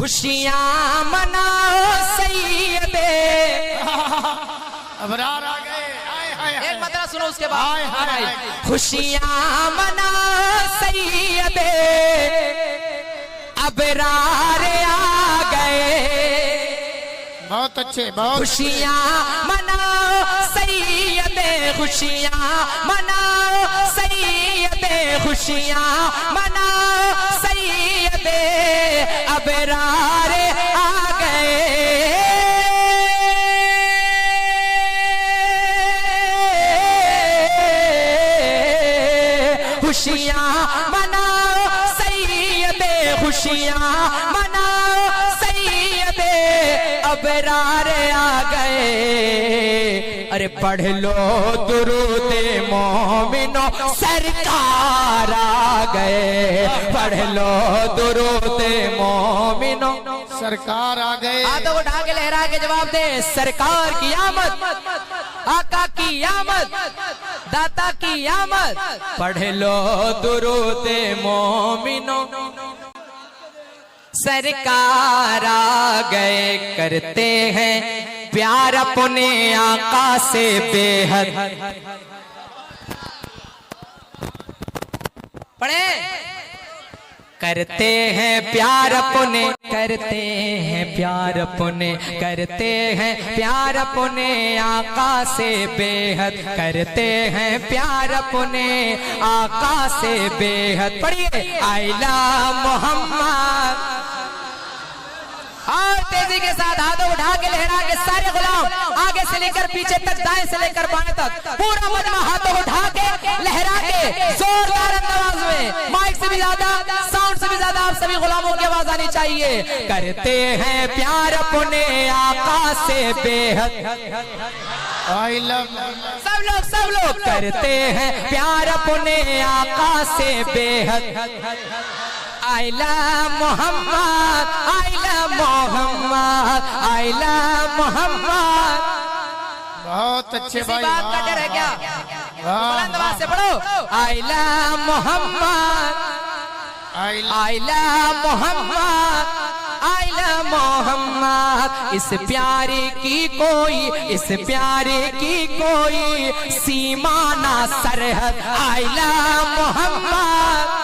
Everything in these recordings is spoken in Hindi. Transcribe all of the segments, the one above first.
खुशियां मनाओ सैयदे अबरार आ गए। एक मतरा सुनो उसके बाद। खुशियां मनाओ सैयदे अबरार आ गए। बहुत अच्छे, बहुत खुशियां मनाओ सैयदे, खुशियां मनाओ सैयदे, खुशियां मनाओ सैयदे अबरार आ गए। खुशियां मनाओ सैयदे, खुशियां मनाओ सैयदे अबरार आ गए। अरे पढ़ लो दुरूदे मोमिनो सरकार आ गए। पढ़ लो दुरूदे मोमिनो सरकार आ गए। हाथों उठा के लहरा के जवाब दे, सरकार की आमद, आका की आमद, दाता की आमद। पढ़ लो दुरूदे मोमिनो सरकार आ गए। करते हैं प्यार अपने आका से बेहद। पढ़े। करते हैं प्यार अपने, करते हैं प्यार अपने, करते हैं प्यार अपने आका से बेहद। करते हैं प्यार अपने आका से बेहद। पढ़िए। आइला मोहम्मद। और तेजी के साथ हाथों उठा के लहरा के सारे गुलाम आगे से लेकर पीछे तक, दाएं से लेकर बाएं तक, पूरा मजमा हाथों उठा के लहरा के जोरदार अंदाज में, माइक से भी ज्यादा, साउंड से भी ज्यादा आप सभी गुलामों की आवाज आनी चाहिए। करते हैं प्यार अपने आका से बेहद। I love. सब लोग करते हैं प्यार अपने आका से बेहद। आइला मोहम्मद, आइला मोहम्मद, आइला मोहम्मद। बहुत अच्छे भाई। बात का डर है क्या? बुलंद आवाज से पढ़ो। आइला मोहम्मद, आइला मोहम्मद, आइला मोहम्मद। इस प्यारे की कोई, इस प्यारे की कोई सीमा ना सरहद। आइला मोहम्मद,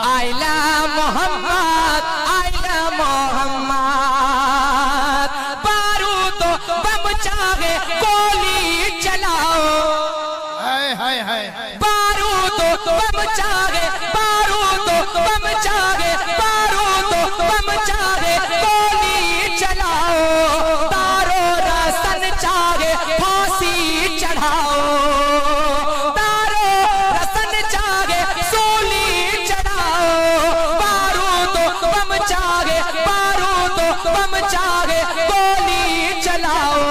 आइला मोहम्मद, आइला मोहम्मद। बारूद बम चाहे गोली चलाओ। हाय हाय हाय। बारूद बम चाहे, बारूद बम चाहे, बारूद बम चाहे गोली चलाओ। तारो रसन चाहे फांसी चढ़ाओ। बम चाहे गोली चलाओ।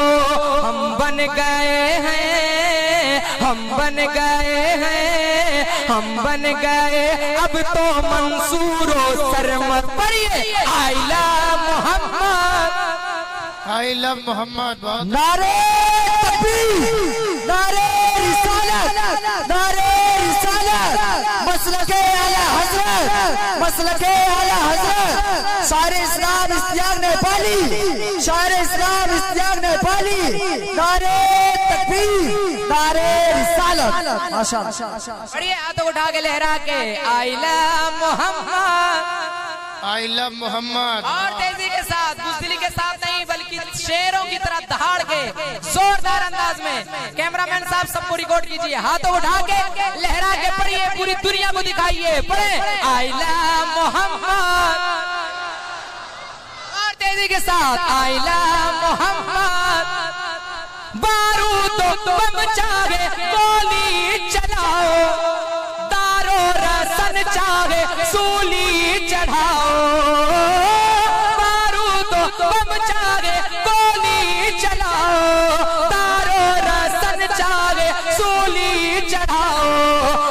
हम बन गए हैं, हम बन गए हैं, हम बन गए अब तो मंसूरो सरमद। पढ़िए। आइला मोहम्मद, आई लव मोहम्मद। नारे तकबीर, नारे रिसालत, नारे रिसालत। मसलके आला हजरत, मसलके आला हजरत। सारे इस्लाम इस्तियाग नेपाली, सारे इस्लाम इस्तियाग नेपाली। नारे तकबीर, नारे रिसालत। माशाअल्लाह। बढ़िया। हाथों उठा के लहरा के आइला मोहम्मद, आई लव मोहम्मद। और तेजी के साथ, बुज़दिली के साथ नहीं बल्कि शेरों की तरह दहाड़ के जोरदार अंदाज में। कैमरामैन साहब सबको रिकॉर्ड कीजिए। हाथों उठा के लहरा के पढ़िए, पूरी दुनिया को दिखाइए। पढ़े। आइला मोहम्मद। और तेजी के साथ आइला मोहम्मद। बारूद बम चाहे गोली चलाओ। दारो रसन चाहे सूली चढ़ाओ। बारूद बम चाहे गोली चलाओ। दारो रसन चाहे सूली चढ़ाओ।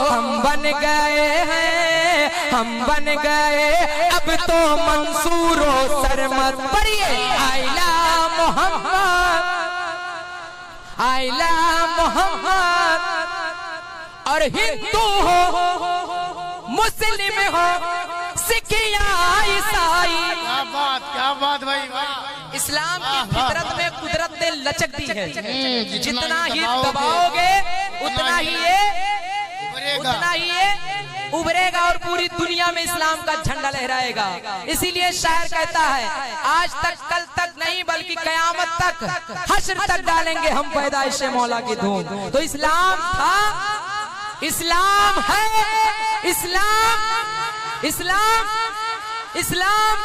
हम बन गए हैं, हम बन गए अब तो मंसूरो सरमद। पढ़िए। आइला मोहम्मद, आइला मोहम्मद। और हिंदू हो, मुस्लिम हो, सिख या ईसाई, बात भाई वाह। इस्लाम की फितरत में कुदरत ने लचक दी है। जितना ही दबाओगे, दबाओगे उतना ही उभरेगा। ये उभरेगा और पूरी दुनिया में इस्लाम का झंडा लहराएगा। इसीलिए शायर कहता है, आज तक कल तक नहीं बल्कि कयामत तक हश्र तक डालेंगे हम पैदाइश मौला की धूम। तो इस्लाम था, इस्लाम है, इस्लाम इस्लाम इस्लाम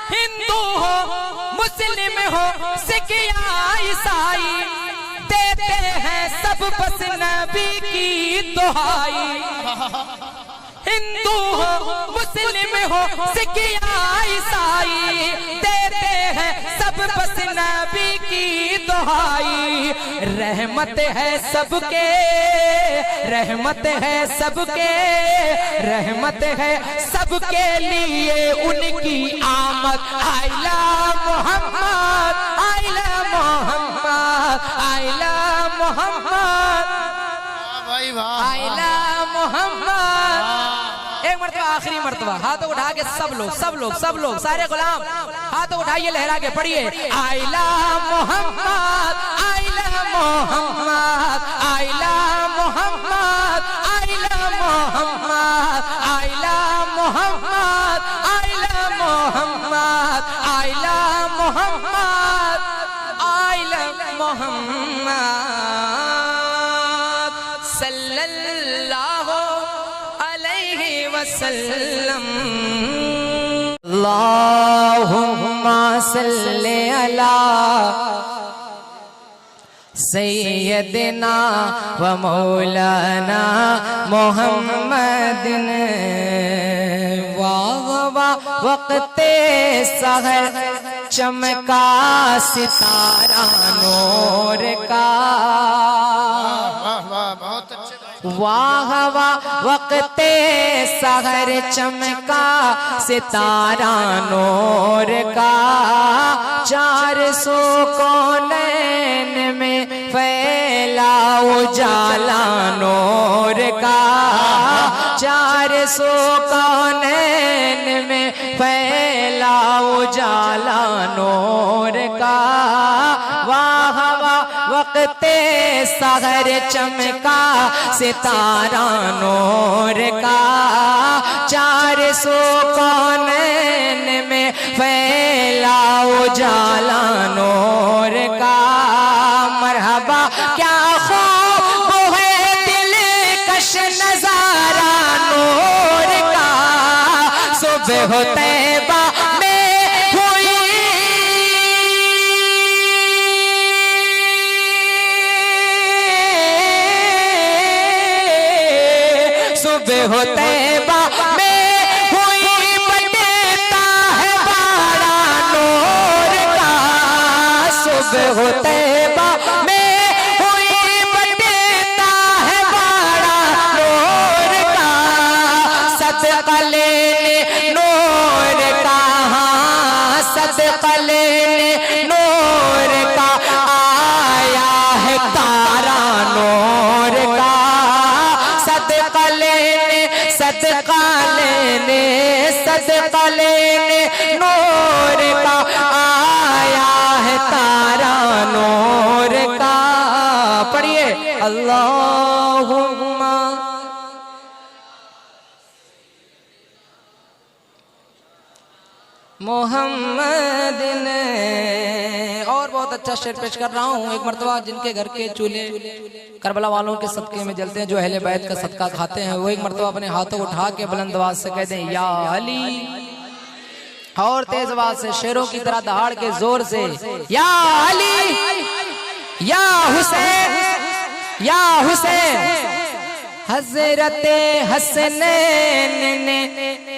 हिंदू हो मुस्लिम हो सिख या ईसाई, देते हैं सब बस नबी की दुहाई। हिंदू हो मुस्लिम हो सिख या ईसाई, देते हैं सब बस नबी की दुहाई। रहमत है सबके, रहमत है सबके, रहमत है सबके लिए उनकी आमद। आइला मोहम्मद, आइला मोहम्मद, आइला मोहम्मद, भाई वाह। आइला मोहम्मद। एक मरतबा, आखिरी मरतबा, हाथों उठा के सब लोग सारे गुलाम हाथों उठाइए, लहरा के पढ़िए। आइला मोहम्मद, आइला मोहम्मद, आइला मोहम्मद, आइला मोहम्मद, आइला मोहम्मद, आइला मोहम्मद, आइला मोहम्मद, आइला मोहम्मद सल्लल्लाहु अलैहि वसल्लम। अल्लाहुम्मा सल्ली अला सैयदना व मौलाना मोहम्मदिन। वाह वाह वक़्ते सहर चमका सितारा नूर का। वाह वाह बहुत अच्छे भाई। वाह वाह वक़्ते सहर चमका सितारा नूर का। 400 कौनैन में फैला उजाला नूर का। 400 कौनैन में फैला उजाला नूर का। वाह वाह वक़्ते सहर चमका सितारा नूर का। 400 कौनैन में फैला उजाला नूर का। मरहबा क्या खूब है दिलकश नजारा नूर का। सुबह हो तैबा में हुई, सुबह हो तैबा में हुई, बटेता है बाड़ा नूर का। सुबह हो तैबा में हुई, बटेता है बाड़ा नूर का। सदका लेने नूर का, हाँ सदका लेने नूर का आया है तारा नूर का। सदका लेने, सदका लेने, सदका लेने नूर का आया है तारा नूर का। पढ़िए अल्लाहुम्मा मोहम्मदिन। और बहुत अच्छा शेर पेश कर रहा हूँ। एक मरतबा जिनके घर के चूल्हे करबला वालों के सदके में जलते हैं, जो अहले बैत का सदका खाते हैं, वो एक मरतबा अपने हाथों उठा के बुलंद आवाज से कह दें या अली। और तेज आवाज से शेरों की तरह दहाड़ के जोर से या अली या हुसैन या हुसैन। हजरते हसनैन ने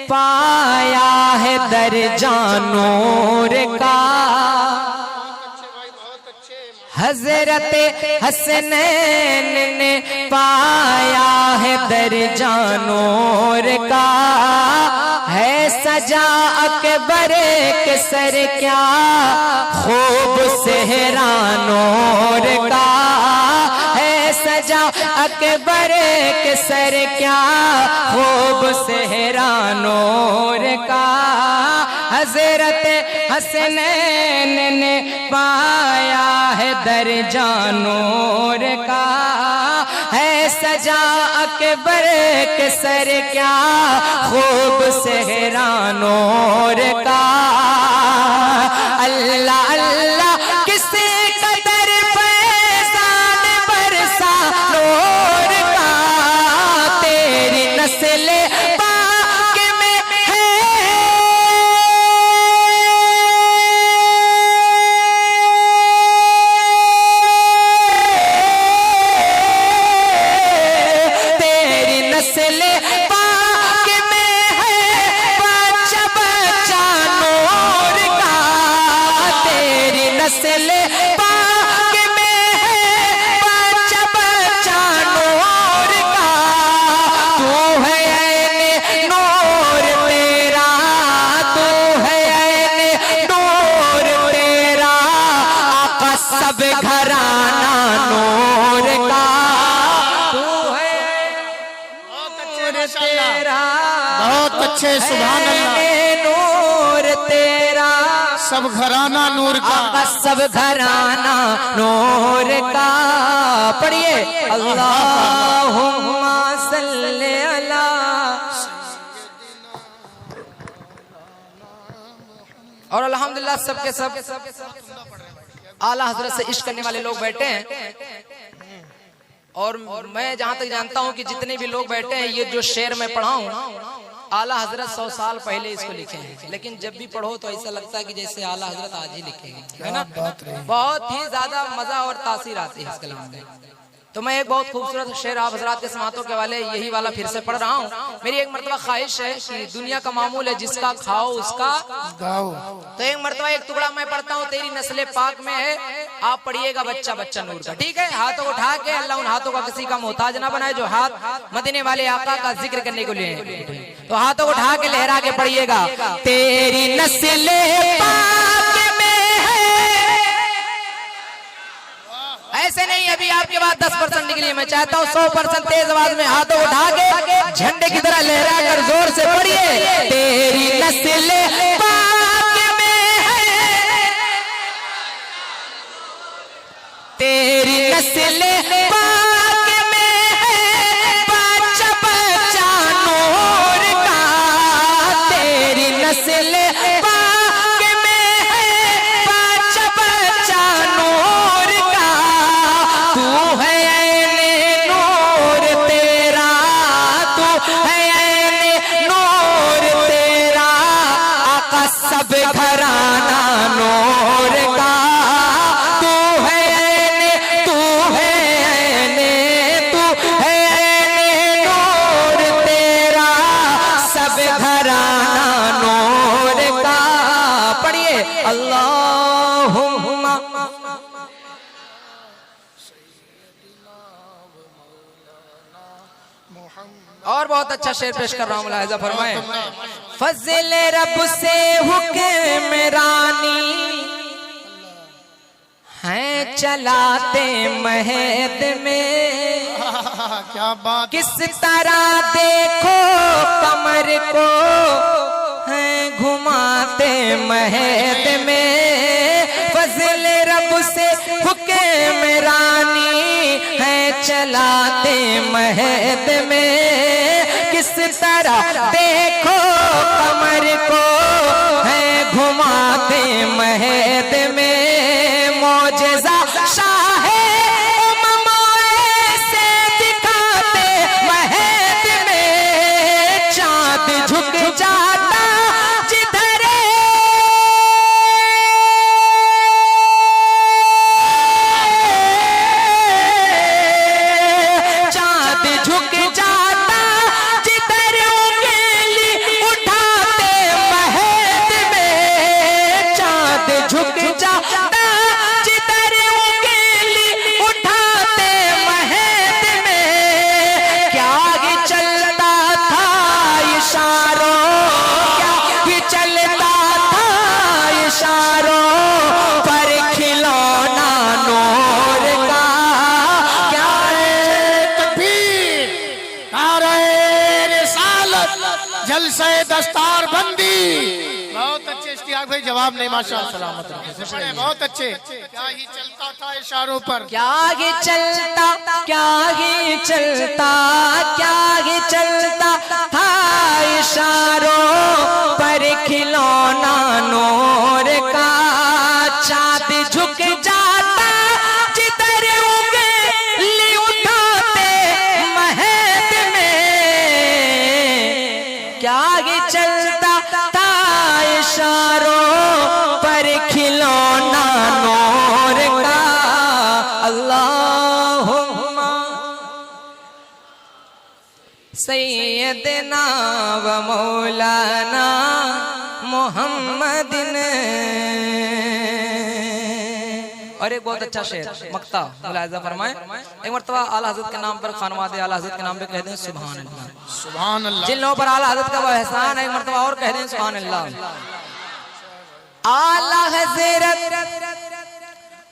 पाया है दर्जा नूर का। हजरते हसनैन ने पाया है दर्जा नूर का। है सजा अकबर के सर क्या खूब सेहरा नूर का। है सजा सजा अकबर के सर क्या खूब सेहरा नूर का, हजरत हसनैन ने पाया है दर्जा नूर का, है सजा अकबर के सर क्या खूब सेहरा नूर का। अल्लाह अल्लाह किसी कदर फैज़ान बरसा नूर का, तेरी नस्ल पाक में है तेरी नस्ल पाक में है बच्चा बच्चा नूर का, तेरी नस्ल पाक में है बच्चा बच्चा नूर का। तू है ऐने नूर तेरा, तू है ऐने नूर तेरा, आका सब घराना नूर का। तू है बहुत अच्छे माशाअल्लाह, तेरा, बहुत अच्छे, सुभान अल्लाह। ऐने नूर तेरा, सब घराना नूर का। आका सब घराना नूर का। पढ़िए अल्लाहुम्मा सल्ले अला। और अल्हम्दुलिल्लाह सबके सब आला हजरत से इश्क करने वाले लोग बैठे हैं। और मैं जहां तक जानता हूं कि जितने भी लोग बैठे हैं, ये जो शेर मैं पढ़ा हूं आला हजरत 100 साल पहले इसको लिखे हैं, लेकिन जब भी पढ़ो तो ऐसा लगता है कि जैसे आला हजरत आज ही लिखेंगे, है ना। बहुत ही ज्यादा मजा और तासीर आती है इस कलाम में। तो मैं एक बहुत खूबसूरत शेर आप हजरात के समातों के वाले यही वाला फिर से पढ़ रहा हूँ। मेरी एक मरतबा ख्वाहिश है कि दुनिया का मामूल है जिसका खाओ उसका गाओ। तो एक मरतबा एक टुकड़ा मैं पढ़ता हूँ, तेरी नस्ल पाक में है, आप पढ़िएगा बच्चा बच्चा नूर का, ठीक है। हाथों को उठा के, अल्लाह उन हाथों का किसी का मोहताज ना बनाए जो हाथ मदीने वाले आका का जिक्र करने को लिए। तो हाथों को उठा के लहरा के पढ़िएगा, तेरी नस्ल पाक में है। ऐसे नहीं, अभी आपके बाद 10% निकली, मैं चाहता हूँ 100% तेज आवाज में हाथों को उठा के झंडे की तरह लहरा कर जोर से पढ़िए, तेरी नस्ल पाक में है, तेरी नस्ल पाक में है बच्चा बच्चा नूर का, तेरी नस्ल पाक में है बच्चा बच्चा नूर का। तू है ऐने नूर तेरा, तू है ऐने नूर तेरा, आका सब घराना नूर का। तू है ऐने, तू है ऐने, तू है ऐने नूर तेरा, सब घराना नूर का। पढ़िए अल्लाहुम्मा। और बहुत अच्छा शेर पेश कर रहा हूँ, मुलाहिजा फरमाए। फज़ल रब से हुक्मरानी हैं चलाते महद में, क्या बात। किस तरह देखो कमर को हैं घुमाते महद में। फज़ल रब से हुक्मरानी हैं चलाते महद में, किस तरह देखो कमर को है घुमाते महद में। मौजज़ा शाहे उम्मों से दिखाते महद में, चाँद झुक जाता जिधर चाँद झुक जाता जिधर उंगली उठाते महद में, चाँद झुक जाता जिधर जलसे दस्तार बंदी। बहुत अच्छे, इसकी आग भाई जवाब नहीं, माशाअल्लाह सलामत रहे, बहुत अच्छे। क्या ही चलता था इशारों पर, क्या ही चलता, क्या ही चलता, क्या ही चलता था इशारों पर, खिलौना नूर का चाँद झुक जाता जिधर उंगली उठाते महद में। क्या ही चलता था इशारों पर, खिलौना नूर का। अल्लाहुम्मा सैयदना व मौलाना मोहम्मदिन। और एक बहुत अच्छा शेर मक्ता मुलाहिजा फरमाए। एक मर्तबा आला हज़रत के नाम पर, खानवादे आला हज़रत के नाम पे कह दें सुभान अल्लाह, सुभान अल्लाह। जिन लोगों पर आला हज़रत का वो एहसान है, एक मर्तबा और कह दें सुभान अल्लाह। आला हज़रत,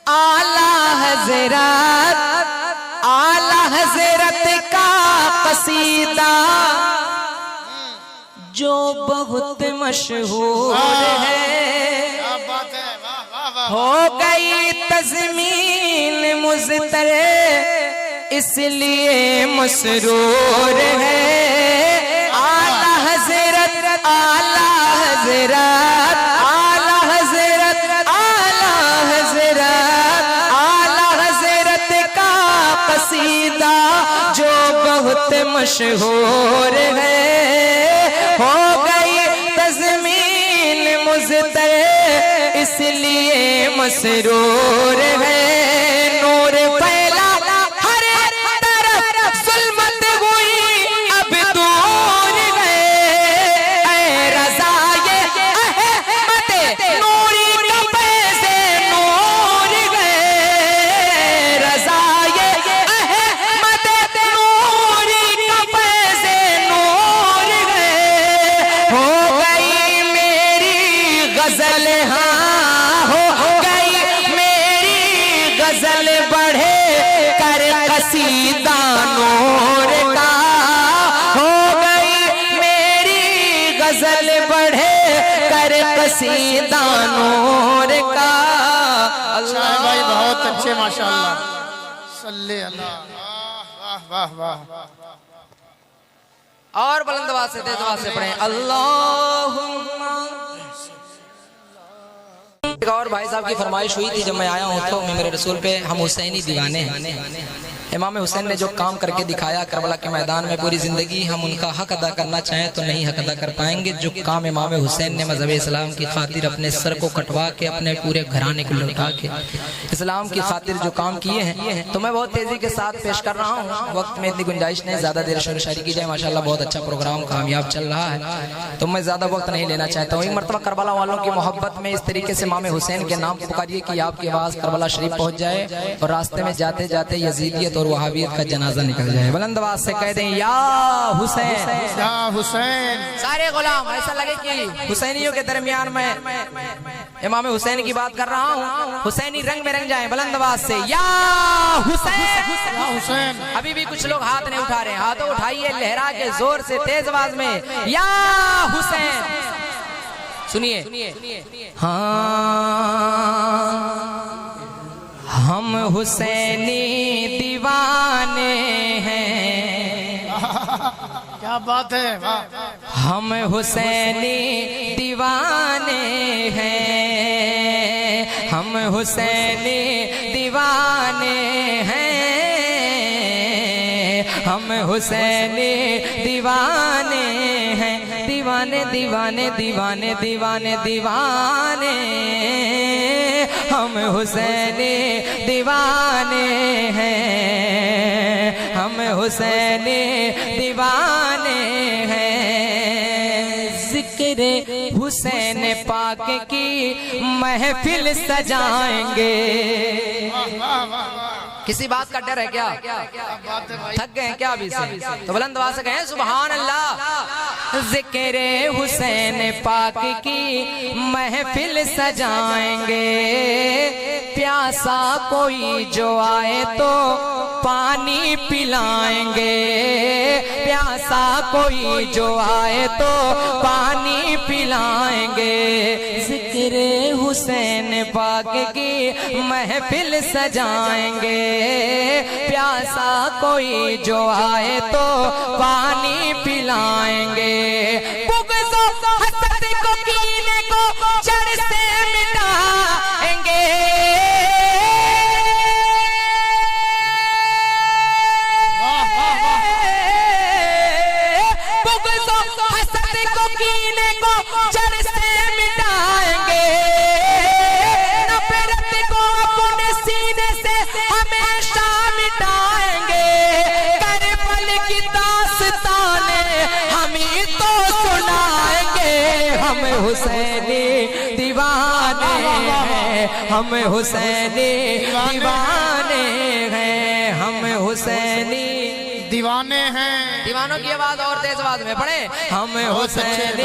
आला हज़रत, आला हज़रत का कसीदा जो बहुत मशहूर है, क्या बात है, वाह वाह वाह। हो गई तज़मीन मुज़्तर इसलिए मसरूर है। आला हज़रत, आला हज़रत, आला हज़रत, आला हज़रत, आला हज़रत का कसीदा जो बहुत मशहूर है। हो गई तज़मीन मुज़्तर इसलिए मसरूर है। नूर फैला हर तरफ, ज़ुल्मत हुई अब दूर गए। ऐ रज़ाए अहमद नूरी कपे से नूर गए। रज़ाए अहमद नूरी कपे से नूर गए। हो गई मेरी गजल, हाँ हो गई मेरी गजल, बढ़े कर कसीदा नूर का। हो गई मेरी गजल, बढ़े कर कसीदा नूर का। अच्छा है भाई, बहुत अच्छे माशाअल्लाह। सल्ले अल्लाह, वाह वाह वाह वाह। और बुलंद आवाज से, तेज आवाज से पढ़ें अल्लाहुम्मा। एक और भाई साहब की फरमाइश हुई थी, जब मैं आया हूँ तो मेरे रसूल पे हम हुसैनी दीवाने हैं। इमाम हुसैन ने जो काम करके दिखाया करबला के मैदान में, पूरी जिंदगी हम उनका हक अदा करना चाहें तो नहीं हक अदा कर पाएंगे। जो काम इमाम हुसैन ने मजहब इस्लाम की खातिर अपने सर को कटवा के, अपने पूरे घराने को लौटा के इस्लाम की खातिर जो काम किए हैं, तो मैं बहुत तेजी के साथ पेश कर रहा हूँ। वक्त में इतनी गुंजाइश नहीं, ज्यादा देर शेर शायरी की जाए। माशाल्लाह बहुत अच्छा प्रोग्राम कामयाब चल रहा है, तो मैं ज्यादा वक्त नहीं लेना चाहता हूँ। एक मरतबा करबला वालों की मोहब्बत में इस तरीके से इमाम हुसैन के नाम पुकारिए कि आपकी आवाज करबला शरीफ पहुंच जाए और रास्ते में जाते जाते यजीदियत और वहाबियत का जनाजा निकल जाए। बुलंद आवाज से कह दें या हुसैन, या हुसैन। सारे गुलाम ऐसा लगे कि हुसैनियों के दरमियान में इमाम हुसैन की बात कर रहा हूँ, हुसैनी रंग में रंग जाए। बुलंद आवाज से या हुसैन, या हुसैन। अभी भी कुछ लोग हाथ नहीं उठा रहे, हाथों उठाइए लहरा के जोर से तेज आवाज में या हुसैन। सुनिए, हाँ हम हुसैनी दीवाने हैं। क्या बात है, वाह। हम हुसैनी दीवाने हैं, हम हुसैनी दीवाने हैं, हम हुसैनी दीवाने हैं। दीवाने दीवाने दीवाने दीवाने दीवाने, हम हुसैनी दीवाने हैं, हम हुसैनी दीवाने हैं। जिक्र हुसैन पाक की महफिल सजाएंगे। किसी बात का डर है क्या? थक गए क्या अभी से? तो बुलंद आवाज से कहें सुभान अल्लाह। जिक्र हुसैन पाक की महफिल सजाएंगे, प्यासा कोई जो आए तो पानी पिलाएंगे, प्यासा कोई जो आए तो पानी पिलाएंगे। जिक्र हुसैन पाक की महफिल सजाएंगे, प्यासा कोई जो आए तो पानी पिलाएंगे। बुग़्ज़ हसद को कीने को जड़ से मिटाएंगे, बुग़्ज़ हसद को कीने को जड़ से मिटाएंगे। नफ़रत को अपने सीने से हमेशा मिटाएंगे। करबल की दास्तानें हम ही तो सुनाएंगे। हम हुसैनी दीवाने हैं, हम हुसैनी दीवाने हैं, हम हुसैनी दीवाने हैं। दीवानों की आवाज और तेज आवाज में पढ़े। हम हुसैनी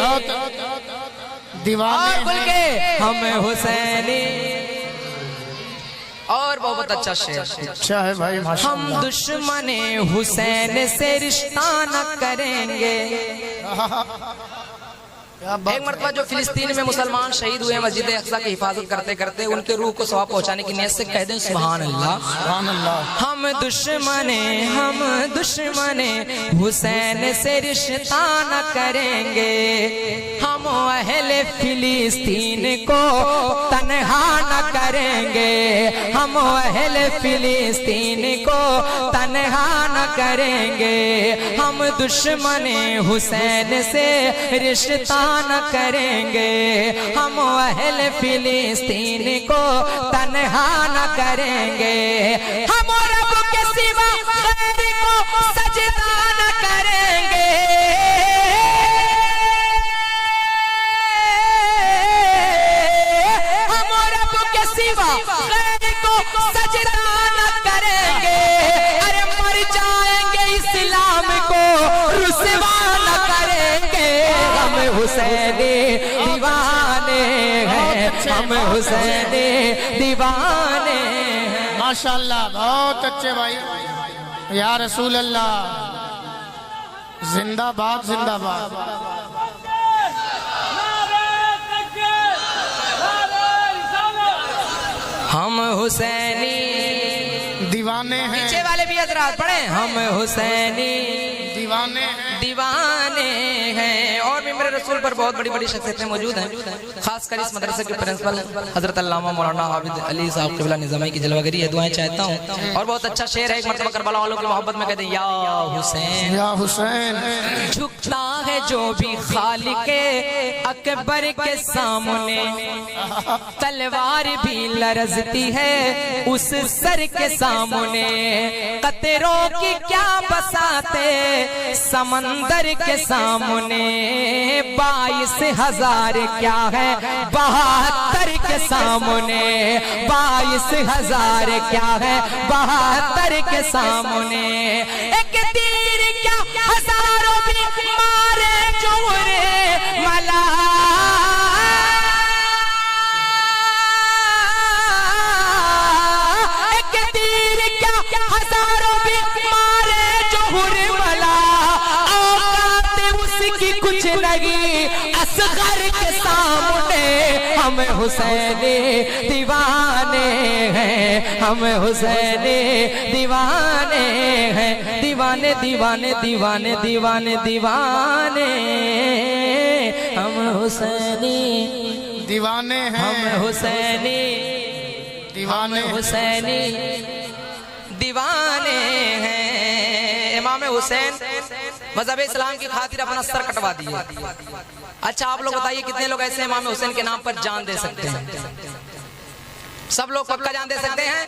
दीवाने और खुल हैं। के हम हुसैनी। और बहुत अच्छा शेर। अच्छा है भाई हम माशाअल्लाह। दुश्मने हुसैन से रिश्ता न करेंगे। एक मरतबा जो फिलिस्तीन में मुसलमान शहीद हुए मस्जिद अक्सा की हिफाजत करते करते उनके रूह को सवाब पहुंचाने की नीयत से कह दें सुभान अल्लाह। सुभान अल्लाह। हम दुश्मने हुसैन से रिश्ता न करेंगे। हम अहले फिलिस्तीन को तन्हा न करेंगे। हम अहले फिलिस्तीन को तन्हा न करेंगे। हम दुश्मने हुसैन से रिश्ता न करेंगे। हम अहले फिलिस्तीन को तन्हा न करेंगे। हम रब के सिवा गैर को सजदा न करेंगे। हम रब के सिवा गैर को सजदा न करेंगे। अरे मर जाएंगे इस्लाम को रुसवा न करेंगे। हम हुसैनी दीवाने हैं, हम हुसैनी दीवाने हैं। माशाअल्लाह बहुत अच्छे भाई। या रसूल अल्लाह जिंदाबाद जिंदाबाद। हम हुसैनी दीवाने हैं। पीछे वाले भी हजरात पढ़े। हम हुसैनी दीवाने हैं। दीवाने हैं। और भी मेरे रसूल पर बहुत बड़ी बड़ी शख्सियतें मौजूद हैं, खासकर इस मदरसे के प्रिंसिपल हजरत अल्लामा मौलाना आबिद अली साहब क़िबला निज़ामी की जलवागरी है, दुआएं चाहता हूँ। और बहुत अच्छा शेर है। एक मरतबा करबला वालों की मोहब्बत में कहते हैं या हुसैन। या हुसैन। झुकता है जो भी खालिके अकबर के सामने, तलवार भी लरजती है उस सर के सामने। कतरों की क्या बसाते समंदर के सामने। 22,000 क्या है 72 के सामने। 22,000 क्या है 72 के सामने। एक तीर क्या हजारों भी मारे जोरे मला। एक तीर क्या हजारों भी मारे जोरे मला। औकात उसकी कुछ नहीं असगर के सामने। हम हुसैनी दीवाने हैं, हम हुसैनी दीवाने हैं। दीवाने दीवाने दीवाने दीवाने दीवाने। हम हुसैनी दीवाने हैं। हम हुसैनी दीवाने हुसैनी दीवाने हैं। इमाम हुसैन मज़हब इस्लाम की खातिर अपना सर कटवा दिया। अच्छा आप लोग बताइए कितने लोग ऐसे इमाम हुसैन के नाम पर जान दे सकते हैं? सब लोग पक्का जान दे सकते हैं?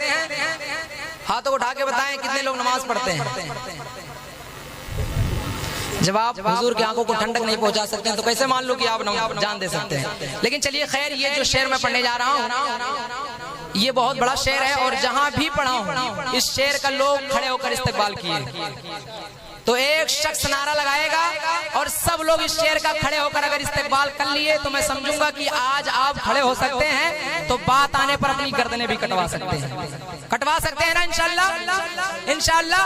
हाथों उठा के बताएं कितने लोग नमाज पढ़ते हैं। जब आप हुजूर की आंखों को ठंडक नहीं पहुंचा सकते हैं तो कैसे मान लो कि आप जान दे सकते हैं? लेकिन चलिए खैर, ये जो शेर मैं पढ़ने जा रहा हूँ ये बहुत बड़ा शेर है और जहां भी पढ़ा हूँ इस शेर का लोग खड़े होकर इस्तकबाल किए। तो एक शख्स नारा लगाएगा और सब लोग इस शेर का खड़े होकर अगर इस्तकबाल कर लिए तो मैं समझूंगा कि आज आप खड़े हो सकते हैं। तो बात आने पर अपनी गर्दनें भी कटवा सकते हैं ना इंशाल्लाह इंशाल्लाह।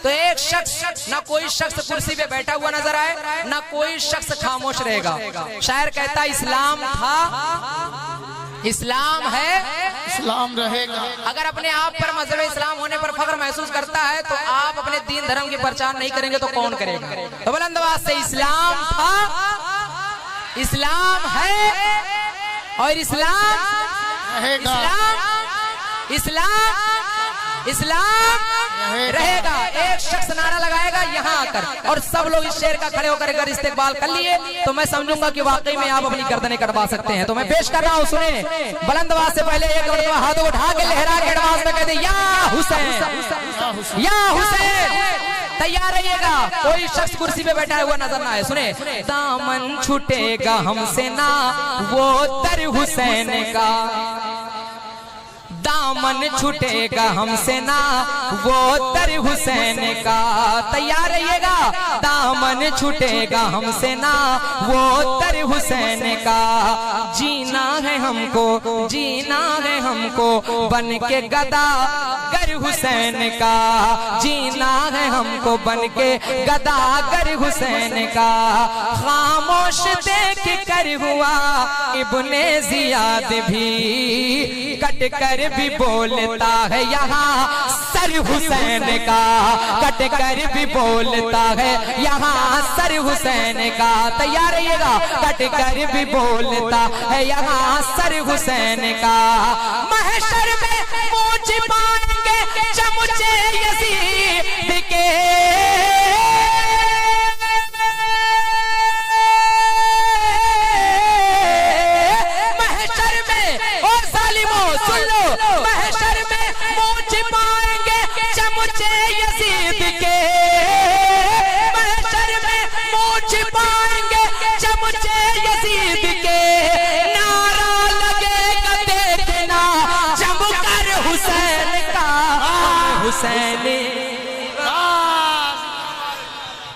तो एक शख्स, ना कोई शख्स कुर्सी पे बैठा हुआ नजर आए, ना कोई शख्स खामोश रहेगा। शायर कहता इस्लाम था, इस्लाम है, इस्लाम रहेगा। अगर अपने आप पर मजहब इस्लाम होने पर फख्र महसूस करता है तो आप अपने दीन धर्म की प्रचार नहीं करेंगे तो कौन करेगा? तो बुलंद आवाज से इस्लाम था, इस्लाम है और इस्लाम रहेगा। इस्लाम रहेगा। एक शख्स नारा लगाएगा यहाँ आकर और सब लोग इस शेर का खड़े होकर अगर इस्तेकबाल कर लिए तो मैं समझूंगा कि वाकई में आप अपनी गर्दनें कटवा सकते हैं। तो मैं पेश कर रहा हूँ, सुने। बुलंद आवाज से पहले एक मरतबा हाथों उठा के लहरा के आवाज में कहते या हुसैन, या हुसैन। तैयार रहिएगा, कोई शख्स कुर्सी पे बैठा हुआ नजर ना आए। सुने, दामन छूटेगा हमसे ना वो दर हुसैन का, दामन छूटेगा हमसे ना वो दर हुसैन का। तैयार रहिएगा, दामन छूटेगा हमसे ना वो दर हुसैन का। जीना है हमको, जीना है हमको बन के गदा गर हुसैन का, जीना है हमको बन के गदा गर हुसैन का। खामोश देख कर हुआ इब्ने जियाद भी, कट कर भी बोलता है यहाँ सर हुसैन का, कट कर भी बोलता है यहाँ सर हुसैन का। तैयार रहिएगा, कट कर भी बोलता है यहाँ सर हुसैन का। महशर में मुँह छिपाएंगे चमचे यजीद के, महशर में ओ सालिमो सुन लो, महशर में मुँह छिपाएंगे चमचे यजीद के, महशर में मुँह छिपाएंगे चमचे यजीद के। नारा लगेगा देखना जमकर हुसैन का, हुसैन